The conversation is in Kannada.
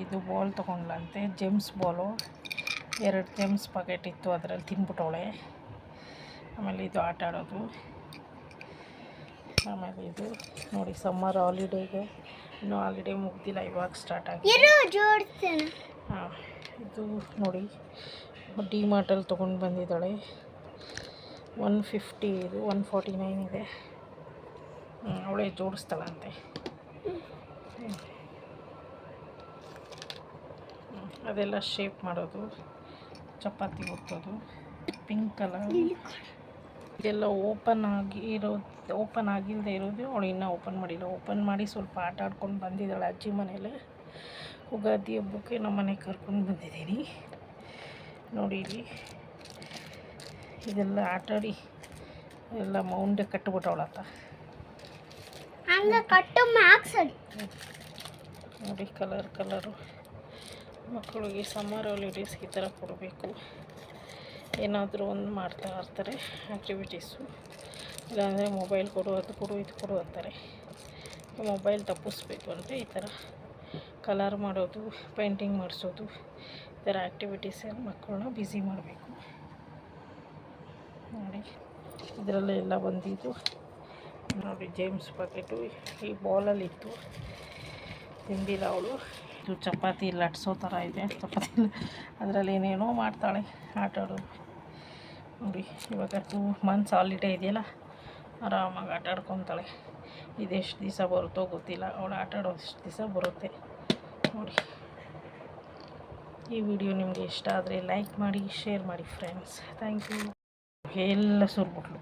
ಇದು ಬಾಲ್ ತೊಗೊಂಡ್ಲಂತೆ, ಜೆಮ್ಸ್ ಬಾಲು. 2 ಜೆಮ್ಸ್ ಪ್ಯಾಕೆಟ್ ಇತ್ತು, ಅದರಲ್ಲಿ ತಿನ್ಬಿಟ್ಟವಳೆ. ಆಮೇಲೆ ಇದು ಆಟ ಆಡೋದು. ಆಮೇಲೆ ಇದು ನೋಡಿ, ಸಮ್ಮರ್ ಹಾಲಿಡೇಗೆ ಇನ್ನೂ ಹಾಲಿಡೇ ಮುಗ್ದಿಲ್ಲ, ಇವಾಗ ಸ್ಟಾರ್ಟ್ ಆಗಿದೆ. ಹಾಂ, ಇದು ನೋಡಿ ಡಿ ಮಾರ್ಟಲ್ಲಿ ತೊಗೊಂಡು ಬಂದಿದ್ದಾಳೆ. 150 ಇದು 149 ಇದೆ. ಅವಳೇ ಜೋಡಿಸ್ತಾಳಂತೆ. ಅದೆಲ್ಲ ಶೇಪ್ ಮಾಡೋದು, ಚಪಾತಿ ಒತ್ತೋದು. ಪಿಂಕ್ ಕಲರ್ ಇದೆಲ್ಲ ಓಪನ್ ಆಗಿಲ್ಲದೆ ಇರೋದು. ಅವಳು ಇನ್ನೂ ಓಪನ್ ಮಾಡಿಲ್ಲ. ಓಪನ್ ಮಾಡಿ ಸ್ವಲ್ಪ ಆಟ ಆಡ್ಕೊಂಡು ಬಂದಿದ್ದಾಳೆ ಅಜ್ಜಿ ಮನೇಲಿ. ಉಗಾದಿ ಹಬ್ಬಕ್ಕೆ ನಮ್ಮ ಮನೆಗೆ ಕರ್ಕೊಂಡು ಬಂದಿದ್ದೀನಿ. ನೋಡಿ ಇಲ್ಲಿ ಇದೆಲ್ಲ ಆಟಾಡಿ ಎಲ್ಲ ಮೌಂಡೆ ಕಟ್ಟಿಬಿಟ್ಟವಳತ್ತ. ನೋಡಿ ಕಲರು. ಮಕ್ಕಳಿಗೆ ಸಮ್ಮರ್ ಹಾಲಿಡೇಸ್ಗೆ ಈ ಥರ ಕೊಡಬೇಕು. ಏನಾದರೂ ಒಂದು ಮಾಡ್ತಾ ಇರ್ತಾರೆ ಆ್ಯಕ್ಟಿವಿಟೀಸು. ಇಲ್ಲಾಂದರೆ ಮೊಬೈಲ್ ಕೊಡು, ಅದು ಕೊಡು, ಇದು ಕೊಡು ಅಂತಾರೆ. ಮೊಬೈಲ್ ತಪ್ಪಿಸ್ಬೇಕು ಅಂದರೆ ಈ ಥರ ಕಲರ್ ಮಾಡೋದು, ಪೇಂಟಿಂಗ್ ಮಾಡಿಸೋದು, ಈ ಥರ ಆ್ಯಕ್ಟಿವಿಟೀಸಲ್ಲಿ ಮಕ್ಕಳನ್ನ ಬ್ಯುಸಿ ಮಾಡಬೇಕು. ನೋಡಿ ಇದರಲ್ಲೇ ಎಲ್ಲ ಬಂದಿದ್ದು. ನೋಡಿ ಜೇಮ್ಸ್ ಪ್ಯಾಕೆಟು ಈ ಬಾಲಲ್ಲಿತ್ತು, ತಿಂದಿಲ್ಲ ಅವಳು. ಇದು ಚಪಾತಿ ಲಟ್ಸೋ ಥರ ಇದೆ. ಚಪಾತಿ ಅದರಲ್ಲಿ ಏನೇನೋ ಮಾಡ್ತಾಳೆ, ಆಟ ಆಡೋದು. ನೋಡಿ ಇವಾಗ 2 ಮಂತ್ಸ್ ಹಾಲಿಡೇ ಇದೆಯಲ್ಲ, ಆರಾಮಾಗಿ ಆಟ ಆಡ್ಕೊತಾಳೆ. ಇದೆಷ್ಟು ದಿವಸ ಬರುತ್ತೋ ಗೊತ್ತಿಲ್ಲ, ಅವಳು ಆಟ ಆಡೋಷ್ಟು ದಿವಸ ಬರುತ್ತೆ. ನೋಡಿ ಈ ವಿಡಿಯೋ ನಿಮಗೆ ಇಷ್ಟ ಆದರೆ ಲೈಕ್ ಮಾಡಿ, ಶೇರ್ ಮಾಡಿ ಫ್ರೆಂಡ್ಸ್. Thank you. ಎಲ್ಲ ಸುರ್ಬಿಟ್ಲು.